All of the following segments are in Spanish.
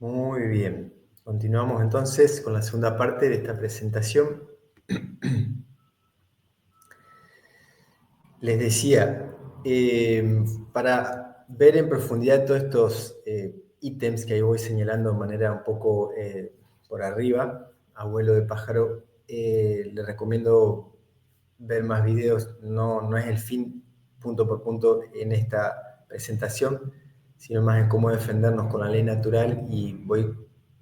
Muy bien. Continuamos entonces con la segunda parte de esta presentación. Les decía, para ver en profundidad todos estos ítems que ahí voy señalando de manera un poco por arriba, a vuelo de pájaro, les recomiendo ver más videos. No es el fin punto por punto en esta presentación, sino más en cómo defendernos con la ley natural, y voy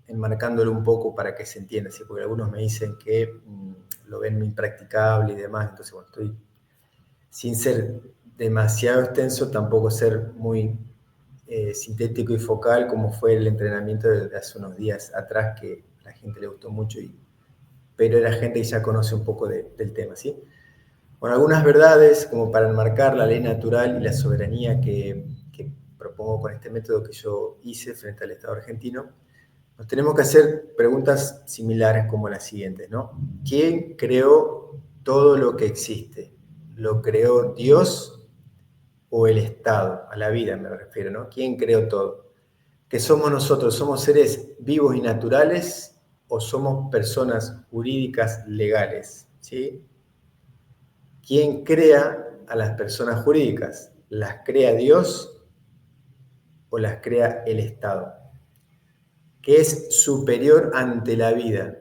enmarcándolo un poco para que se entienda, ¿sí? Porque algunos me dicen que lo ven impracticable y demás, entonces bueno, estoy sin ser demasiado extenso, tampoco ser muy sintético y focal, como fue el entrenamiento de hace unos días atrás, que a la gente le gustó mucho, pero era gente que ya conoce un poco del tema, ¿sí? Bueno, algunas verdades como para enmarcar la ley natural y la soberanía que propongo con este método que yo hice frente al Estado argentino. Nos tenemos que hacer preguntas similares como las siguientes, ¿no? ¿Quién creó todo lo que existe? ¿Lo creó Dios o el Estado? A la vida me refiero, ¿no? ¿Quién creó todo? ¿Qué somos nosotros? ¿Somos seres vivos y naturales o somos personas jurídicas legales? ¿Sí? ¿Quién crea a las personas jurídicas? ¿Las crea Dios o las crea el Estado? ¿Qué es superior ante la vida?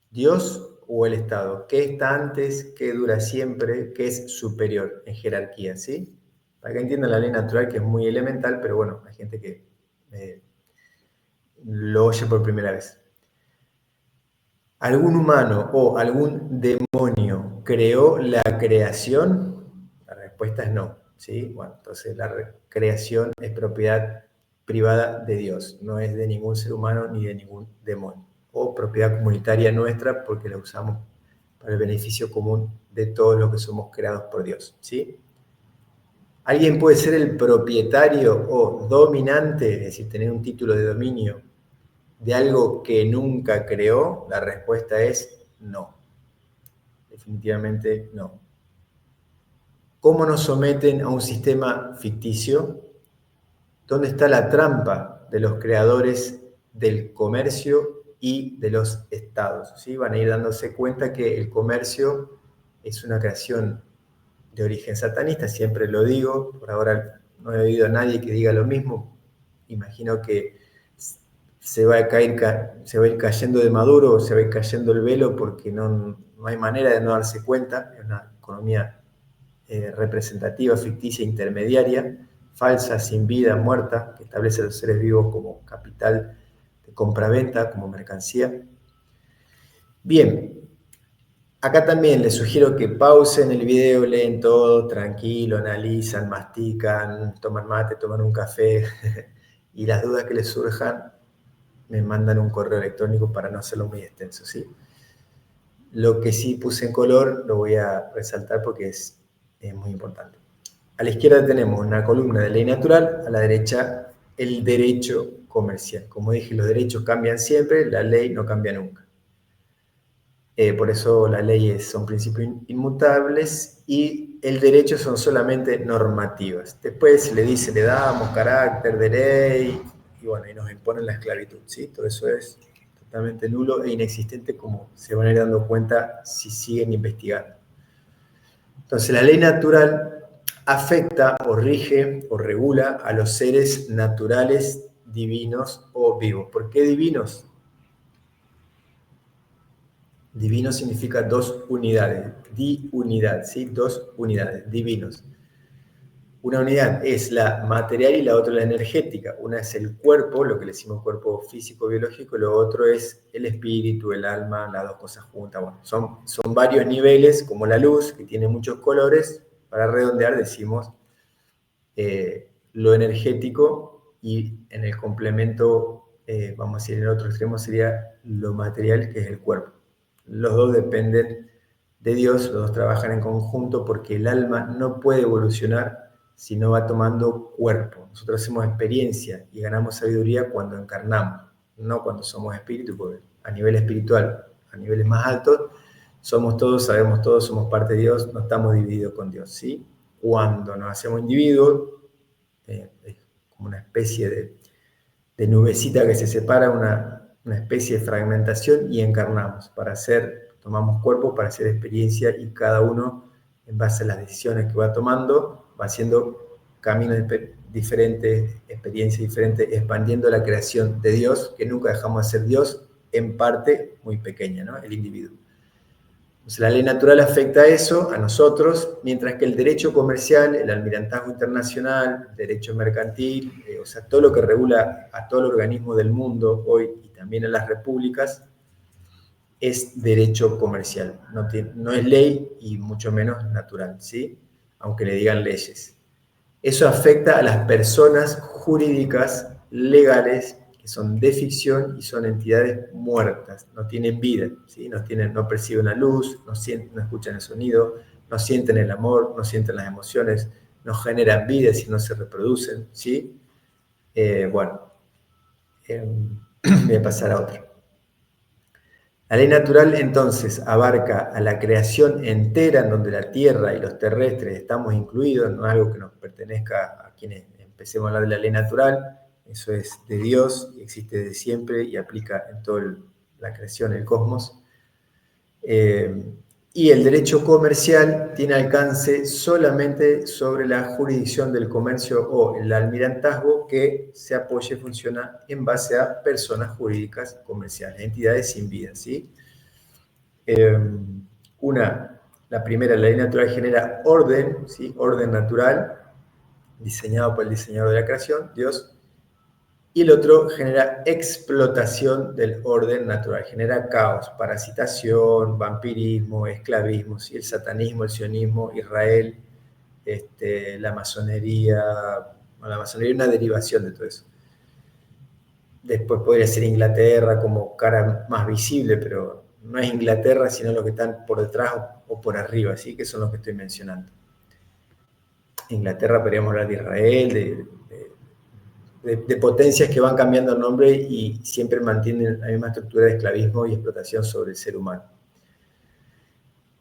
¿Dios o el Estado? ¿Qué está antes? ¿Qué dura siempre? ¿Qué es superior en jerarquía? ¿Sí? Para que entiendan la ley natural, que es muy elemental, pero bueno, hay gente que lo oye por primera vez. ¿Algún humano o algún demonio creó la creación? La respuesta es no, ¿sí? Bueno, entonces la creación es propiedad privada de Dios, no es de ningún ser humano ni de ningún demonio, o propiedad comunitaria nuestra porque la usamos para el beneficio común de todos los que somos creados por Dios, ¿sí? ¿Alguien puede ser el propietario o dominante, es decir, tener un título de dominio de algo que nunca creó? La respuesta es no. Definitivamente no. ¿Cómo nos someten a un sistema ficticio? ¿Dónde está la trampa de los creadores del comercio y de los estados? ¿Sí? Van a ir dándose cuenta que el comercio es una creación de origen satanista, siempre lo digo, por ahora no he oído a nadie que diga lo mismo. Imagino que se va a ir cayendo de Maduro, se va a ir cayendo el velo, porque no hay manera de no darse cuenta. Es una economía representativa, ficticia, intermediaria, falsa, sin vida, muerta, que establece a los seres vivos como capital de compraventa, como mercancía. Bien, acá también les sugiero que pausen el video, leen todo, tranquilo, analizan, mastican, toman mate, toman un café y las dudas que les surjan me mandan un correo electrónico para no hacerlo muy extenso, ¿sí? Lo que sí puse en color lo voy a resaltar porque es muy importante. A la izquierda tenemos una columna de ley natural, a la derecha el derecho comercial. Como dije, los derechos cambian siempre, la ley no cambia nunca. Por eso las leyes son principios inmutables y el derecho son solamente normativas. Después le damos carácter de ley y bueno, y nos imponen la esclavitud, ¿sí? Todo eso es totalmente nulo e inexistente, como se van a ir dando cuenta si siguen investigando. Entonces, la ley natural afecta o rige o regula a los seres naturales, divinos o vivos. ¿Por qué divinos? Divino significa dos unidades, diunidad, ¿sí? Dos unidades, divinos. Una unidad es la material y la otra la energética. Una es el cuerpo, lo que le decimos cuerpo físico, biológico, y lo otro es el espíritu, el alma, las dos cosas juntas. Bueno, son varios niveles, como la luz, que tiene muchos colores. Para redondear decimos lo energético, y en el complemento, vamos a decir, en el otro extremo sería lo material, que es el cuerpo. Los dos dependen de Dios, los dos trabajan en conjunto, porque el alma no puede evolucionar si no va tomando cuerpo. Nosotros hacemos experiencia y ganamos sabiduría cuando encarnamos, no cuando somos espíritu, porque a nivel espiritual, a niveles más altos, somos todos, sabemos todos, somos parte de Dios, no estamos divididos con Dios, ¿sí? Cuando nos hacemos individuos, es como una especie de nubecita que se separa, una especie de fragmentación y encarnamos tomamos cuerpo para hacer experiencia y cada uno, en base a las decisiones que va tomando, va haciendo caminos diferentes, experiencias diferentes, expandiendo la creación de Dios, que nunca dejamos de ser Dios, en parte muy pequeña, ¿no? El individuo. Entonces, la ley natural afecta a eso, a nosotros, mientras que el derecho comercial, el almirantazgo internacional, el derecho mercantil, o sea, todo lo que regula a todo el organismo del mundo hoy y también a las repúblicas, es derecho comercial. No es ley y mucho menos natural, ¿sí? Aunque le digan leyes. Eso afecta a las personas jurídicas legales que son de ficción y son entidades muertas, no tienen vida, ¿sí? No perciben la luz, no escuchan el sonido, no sienten el amor, no sienten las emociones, no generan vida si no se reproducen, ¿sí? Bueno, voy a pasar a otro. La ley natural entonces abarca a la creación entera, en donde la tierra y los terrestres estamos incluidos, no es algo que nos pertenezca a quienes empecemos a hablar de la ley natural, eso es de Dios y existe desde siempre y aplica en toda la creación, el cosmos. Y el derecho comercial tiene alcance solamente sobre la jurisdicción del comercio o el almirantazgo que se apoya y funciona en base a personas jurídicas comerciales, entidades sin vida, ¿sí? La primera, la ley natural genera orden, ¿sí? Orden natural, diseñado por el diseñador de la creación, Dios, y el otro genera explotación del orden natural, genera caos, parasitación, vampirismo, esclavismo, ¿sí? El satanismo, el sionismo, Israel, la masonería es una derivación de todo eso. Después podría ser Inglaterra como cara más visible, pero no es Inglaterra, sino los que están por detrás o por arriba, ¿sí? Que son los que estoy mencionando. Inglaterra, podríamos hablar de Israel, de potencias que van cambiando el nombre y siempre mantienen la misma estructura de esclavismo y explotación sobre el ser humano.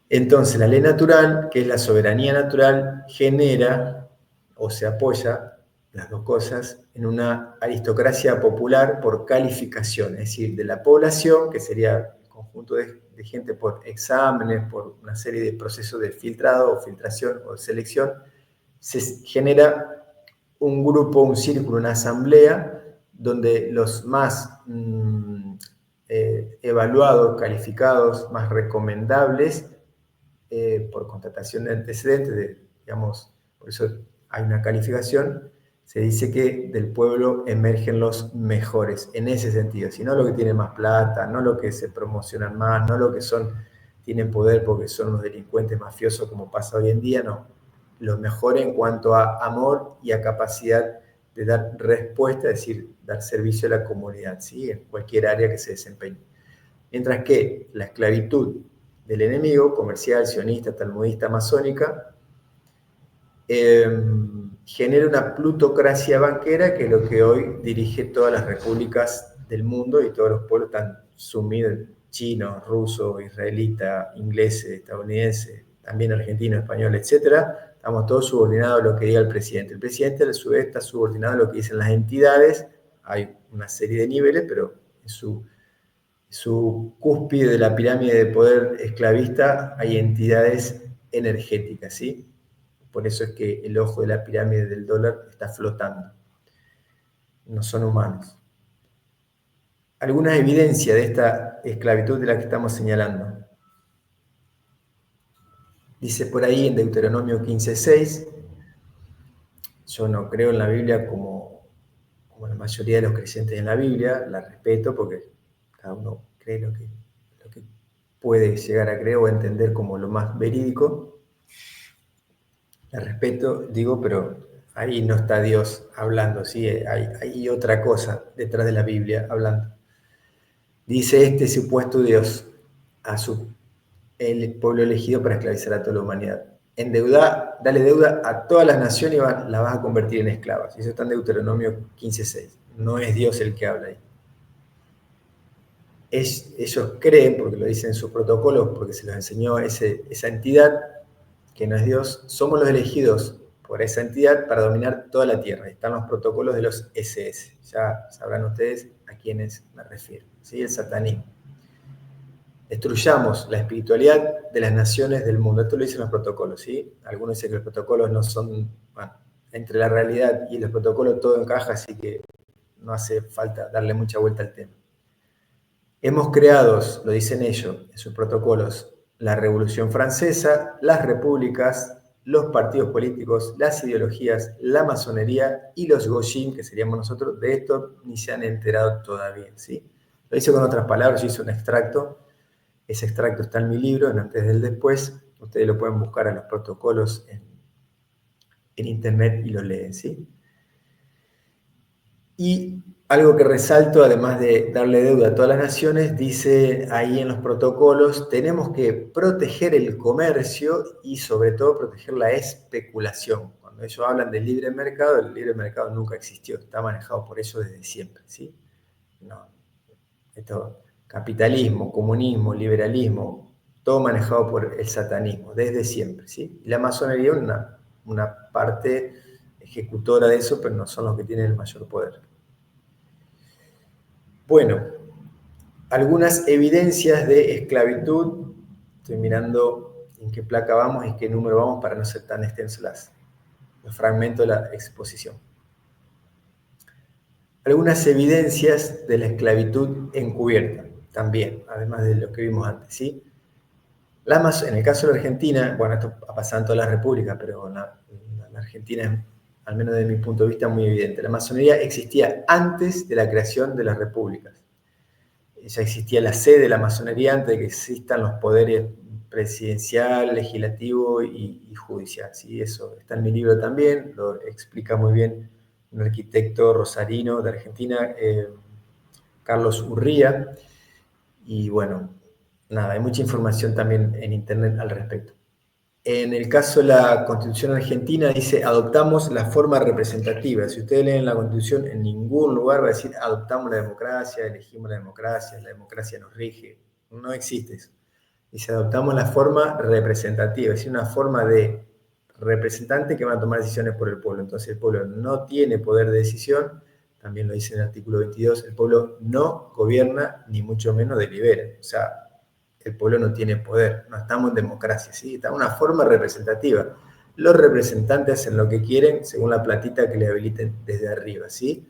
Entonces, la ley natural, que es la soberanía natural, genera o se apoya, las dos cosas, en una aristocracia popular por calificación, es decir, de la población, que sería el conjunto de gente por exámenes, por una serie de procesos de filtrado o filtración o selección, se genera un grupo, un círculo, una asamblea, donde los más evaluados, calificados, más recomendables, por constatación de antecedentes, digamos, por eso hay una calificación, se dice que del pueblo emergen los mejores, en ese sentido, si no lo que tienen más plata, no lo que se promocionan más, no lo que tienen poder porque son los delincuentes mafiosos como pasa hoy en día, no. Los mejores en cuanto a amor y a capacidad de dar respuesta, es decir, dar servicio a la comunidad, ¿sí? En cualquier área que se desempeñe. Mientras que la esclavitud del enemigo, comercial, sionista, talmudista, masónica, genera una plutocracia banquera que es lo que hoy dirige todas las repúblicas del mundo y todos los pueblos están sumidos, chinos, rusos, israelitas, ingleses, estadounidenses, también argentinos, españoles, etc. Estamos todos subordinados a lo que diga el presidente. El presidente a su vez está subordinado a lo que dicen las entidades. Hay una serie de niveles, pero en su cúspide de la pirámide de poder esclavista hay entidades energéticas, ¿sí? Por eso es que el ojo de la pirámide del dólar está flotando. No son humanos. Algunas evidencias de esta esclavitud de la que estamos señalando. Dice por ahí en Deuteronomio 15:6, yo no creo en la Biblia como la mayoría de los creyentes en la Biblia, la respeto porque cada uno cree lo que puede llegar a creer o entender como lo más verídico. La respeto, digo, pero ahí no está Dios hablando, ¿sí? Hay otra cosa detrás de la Biblia hablando. Dice este supuesto Dios a el pueblo elegido para esclavizar a toda la humanidad. Dale deuda a todas las naciones y las vas a convertir en esclavas. Eso está en Deuteronomio 15:6. No es Dios el que habla ahí. Ellos creen, porque lo dicen en sus protocolos, porque se los enseñó esa entidad, que no es Dios, somos los elegidos por esa entidad para dominar toda la Tierra. Están los protocolos de los SS. Ya sabrán ustedes a quiénes me refiero. ¿Sí? El satanismo. Destruyamos la espiritualidad de las naciones del mundo. Esto lo dicen los protocolos, ¿sí? Algunos dicen que los protocolos no son... Bueno, entre la realidad y los protocolos todo encaja, así que no hace falta darle mucha vuelta al tema. Hemos creado, lo dicen ellos en sus protocolos, la Revolución Francesa, las repúblicas, los partidos políticos, las ideologías, la masonería y los Gojin, que seríamos nosotros. De esto ni se han enterado todavía, ¿sí? Lo hice con otras palabras, yo hice un extracto. Ese extracto está en mi libro, en Antes del Después. Ustedes lo pueden buscar a los protocolos en internet y lo leen, ¿sí? Y algo que resalto, además de darle deuda a todas las naciones, dice ahí en los protocolos, tenemos que proteger el comercio y sobre todo proteger la especulación. Cuando ellos hablan del libre mercado, el libre mercado nunca existió, está manejado por eso desde siempre, ¿sí? No, esto, capitalismo, comunismo, liberalismo, todo manejado por el satanismo, desde siempre, ¿sí? Y la masonería es una parte ejecutora de eso, pero no son los que tienen el mayor poder. Bueno, algunas evidencias de esclavitud. Estoy mirando en qué placa vamos y qué número vamos para no ser tan extensos los fragmentos de la exposición. Algunas evidencias de la esclavitud encubierta, también, además de lo que vimos antes, ¿sí? En el caso de la Argentina, bueno, esto ha pasado en todas las repúblicas, pero la Argentina, al menos desde mi punto de vista, es muy evidente. La masonería existía antes de la creación de las repúblicas. Ya existía la sede de la masonería antes de que existan los poderes presidencial, legislativo y judicial. ¿Sí? Eso está en mi libro también, lo explica muy bien un arquitecto rosarino de Argentina, Carlos Urría. Y bueno, nada, hay mucha información también en internet al respecto. En el caso de la Constitución argentina dice, adoptamos la forma representativa. Si ustedes leen la Constitución, en ningún lugar va a decir, adoptamos la democracia, elegimos la democracia nos rige. No existe eso. Dice, adoptamos la forma representativa, es decir, una forma de representante que van a tomar decisiones por el pueblo. Entonces el pueblo no tiene poder de decisión, también lo dice en el artículo 22, el pueblo no gobierna ni mucho menos delibera. O sea, el pueblo no tiene poder, no estamos en democracia, ¿sí? Está en una forma representativa. Los representantes hacen lo que quieren según la platita que le habiliten desde arriba, ¿sí?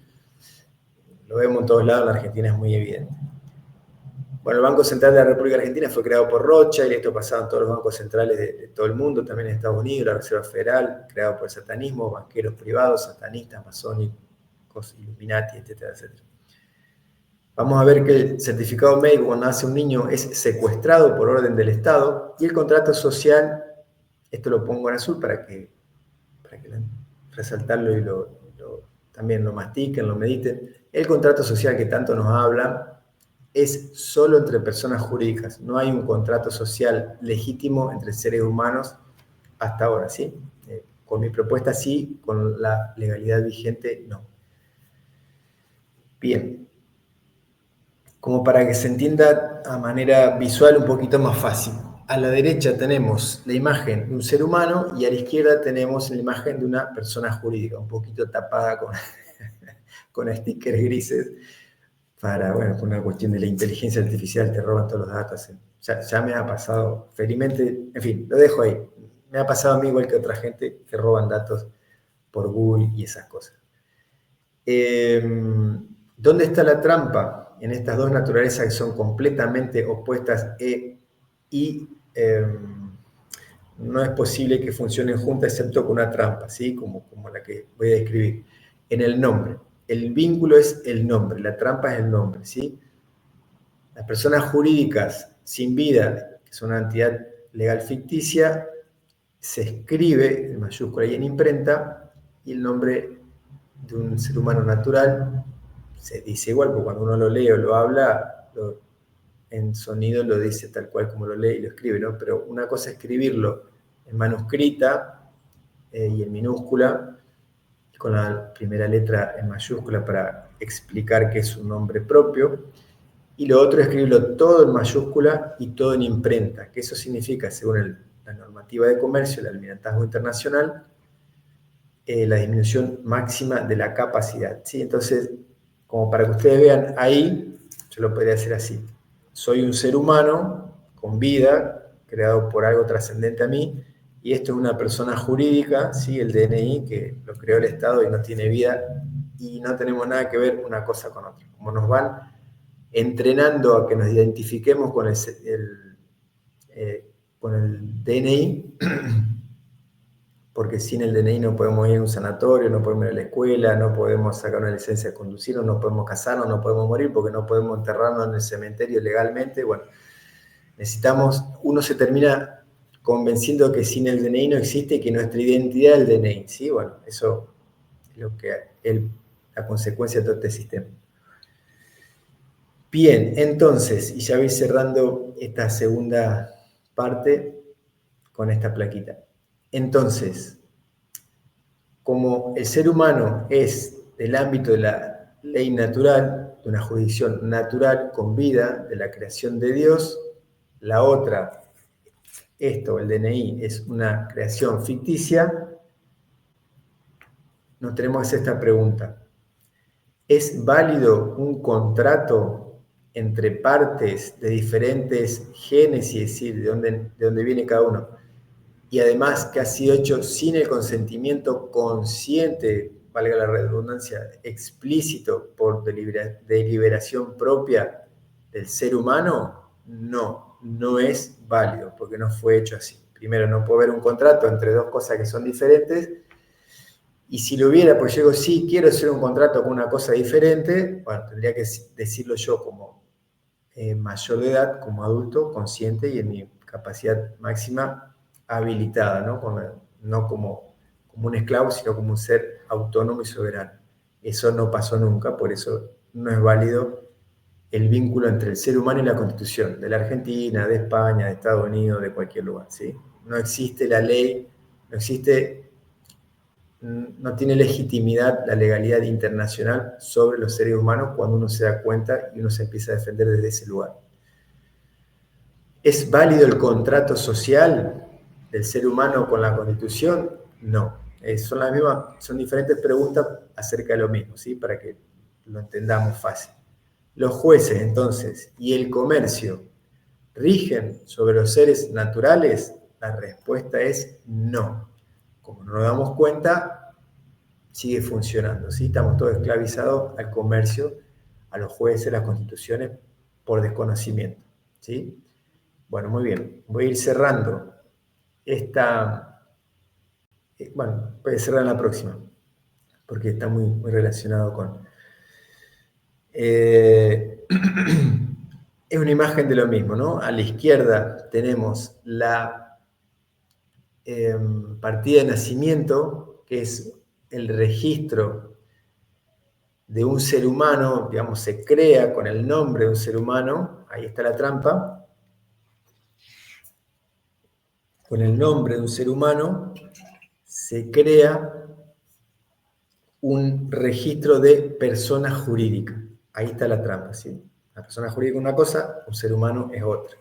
Lo vemos en todos lados, en la Argentina es muy evidente. Bueno, el Banco Central de la República Argentina fue creado por Rothschild, y esto pasaba en todos los bancos centrales de todo el mundo, también en Estados Unidos, la Reserva Federal, creado por el satanismo, banqueros privados, satanistas, masónicos, Illuminati, etcétera, etcétera. Vamos a ver que el certificado médico cuando nace un niño es secuestrado por orden del Estado y el contrato social, esto lo pongo en azul para que resaltarlo y también lo mastiquen, lo mediten. El contrato social que tanto nos habla es solo entre personas jurídicas. No hay un contrato social legítimo entre seres humanos hasta ahora, ¿sí? Con mi propuesta sí, con la legalidad vigente no. Bien. Como para que se entienda a manera visual un poquito más fácil. A la derecha tenemos la imagen de un ser humano y a la izquierda tenemos la imagen de una persona jurídica, un poquito tapada con stickers grises, por una cuestión de la inteligencia artificial, te roban todos los datos. Ya me ha pasado, felizmente, en fin, lo dejo ahí. Me ha pasado a mí igual que a otra gente que roban datos por Google y esas cosas. ¿Dónde está la trampa? En estas dos naturalezas que son completamente opuestas y no es posible que funcionen juntas excepto con una trampa, ¿sí? Como la que voy a describir. En el nombre. El vínculo es el nombre, la trampa es el nombre, ¿sí? Las personas jurídicas sin vida, que son una entidad legal ficticia, se escribe en mayúscula y en imprenta, y el nombre de un ser humano natural se dice igual, porque cuando uno lo lee o lo habla, en sonido lo dice tal cual como lo lee y lo escribe, ¿no? Pero una cosa es escribirlo en manuscrita y en minúscula, con la primera letra en mayúscula para explicar que es un nombre propio, y lo otro es escribirlo todo en mayúscula y todo en imprenta, que eso significa, según la normativa de comercio, el almirantazgo internacional, la disminución máxima de la capacidad, ¿sí? Entonces, como para que ustedes vean ahí, yo lo podría hacer así. Soy un ser humano con vida, creado por algo trascendente a mí, y esto es una persona jurídica, ¿sí? El DNI, que lo creó el Estado y no tiene vida, y no tenemos nada que ver una cosa con otra. Como nos van entrenando a que nos identifiquemos con el DNI, porque sin el DNI no podemos ir a un sanatorio, no podemos ir a la escuela, no podemos sacar una licencia de conducir, no podemos casarnos, no podemos morir, porque no podemos enterrarnos en el cementerio legalmente. Bueno, uno se termina convenciendo que sin el DNI no existe y que nuestra identidad es el DNI, ¿sí? Bueno, eso es la consecuencia de todo este sistema. Bien, entonces, y ya voy cerrando esta segunda parte con esta plaquita. Entonces, como el ser humano es del ámbito de la ley natural, de una jurisdicción natural con vida, de la creación de Dios, la otra, esto, el DNI, es una creación ficticia, nos tenemos que hacer esta pregunta. ¿Es válido un contrato entre partes de diferentes genes, y decir, de dónde viene cada uno? Y además que ha sido hecho sin el consentimiento consciente, valga la redundancia, explícito por deliberación propia del ser humano, no es válido, porque no fue hecho así. Primero, no puede haber un contrato entre dos cosas que son diferentes, y si lo hubiera, pues yo digo, sí, quiero hacer un contrato con una cosa diferente, bueno, tendría que decirlo yo como mayor de edad, como adulto, consciente y en mi capacidad máxima habilitada, no como un esclavo, sino como un ser autónomo y soberano. Eso no pasó nunca, por eso no es válido el vínculo entre el ser humano y la Constitución, de la Argentina, de España, de Estados Unidos, de cualquier lugar, ¿sí? No existe la ley, no tiene legitimidad la legalidad internacional sobre los seres humanos cuando uno se da cuenta y uno se empieza a defender desde ese lugar. ¿Es válido el contrato social del ser humano con la Constitución? No. Son diferentes preguntas acerca de lo mismo, ¿sí? Para que lo entendamos fácil. Los jueces, entonces, y el comercio, ¿rigen sobre los seres naturales? La respuesta es no. Como no nos damos cuenta, sigue funcionando, ¿sí? Estamos todos esclavizados al comercio, a los jueces, a las constituciones, por desconocimiento, ¿sí? Bueno, muy bien. Voy a ir cerrando esta... Bueno, voy a cerrar en la próxima, porque está muy relacionado con... Es una imagen de lo mismo, ¿no? A la izquierda tenemos la partida de nacimiento, que es el registro de un ser humano, digamos, se crea con el nombre de un ser humano, ahí está la trampa, con el nombre de un ser humano se crea un registro de persona jurídica. Ahí está la trampa, ¿sí? La persona jurídica es una cosa, un ser humano es otra.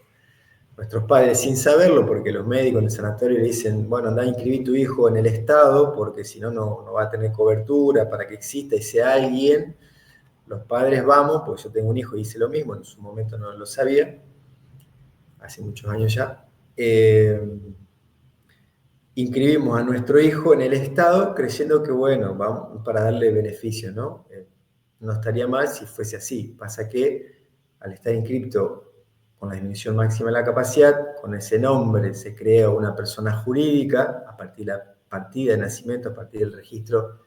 Nuestros padres, sin saberlo, porque los médicos en el sanatorio le dicen, bueno, anda a inscribir tu hijo en el Estado, porque si no, no va a tener cobertura para que exista y sea alguien. Los padres vamos, porque yo tengo un hijo y hice lo mismo, en su momento no lo sabía, hace muchos años ya. Inscribimos a nuestro hijo en el Estado creyendo que, bueno, vamos para darle beneficios, ¿no? No estaría mal si fuese así. Pasa que al estar inscrito con la disminución máxima de la capacidad, con ese nombre se crea una persona jurídica a partir de la partida de nacimiento, a partir del registro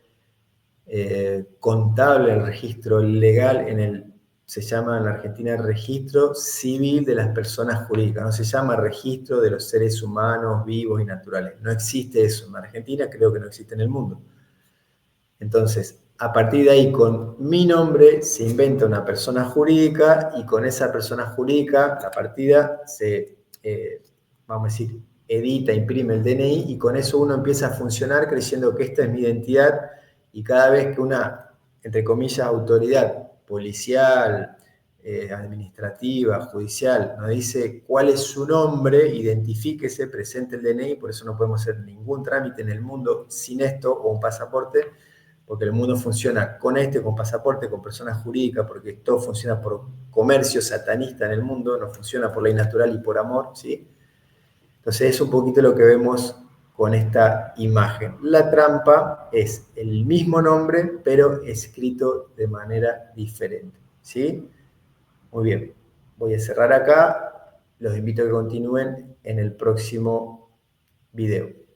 contable, el registro legal, se llama en la Argentina registro civil de las personas jurídicas, no se llama registro de los seres humanos vivos y naturales. No existe eso en Argentina, creo que no existe en el mundo. Entonces, a partir de ahí, con mi nombre, se inventa una persona jurídica y con esa persona jurídica, la partida se, vamos a decir, edita, imprime el DNI y con eso uno empieza a funcionar creyendo que esta es mi identidad y cada vez que una, entre comillas, autoridad policial, administrativa, judicial, nos dice cuál es su nombre, identifíquese, presente el DNI, por eso no podemos hacer ningún trámite en el mundo sin esto o un pasaporte, porque el mundo funciona con pasaporte, con personas jurídicas, porque todo funciona por comercio satanista en el mundo, no funciona por ley natural y por amor, ¿sí? Entonces es un poquito lo que vemos con esta imagen. La trampa es el mismo nombre, pero escrito de manera diferente, ¿sí? Muy bien, voy a cerrar acá. Los invito a que continúen en el próximo video.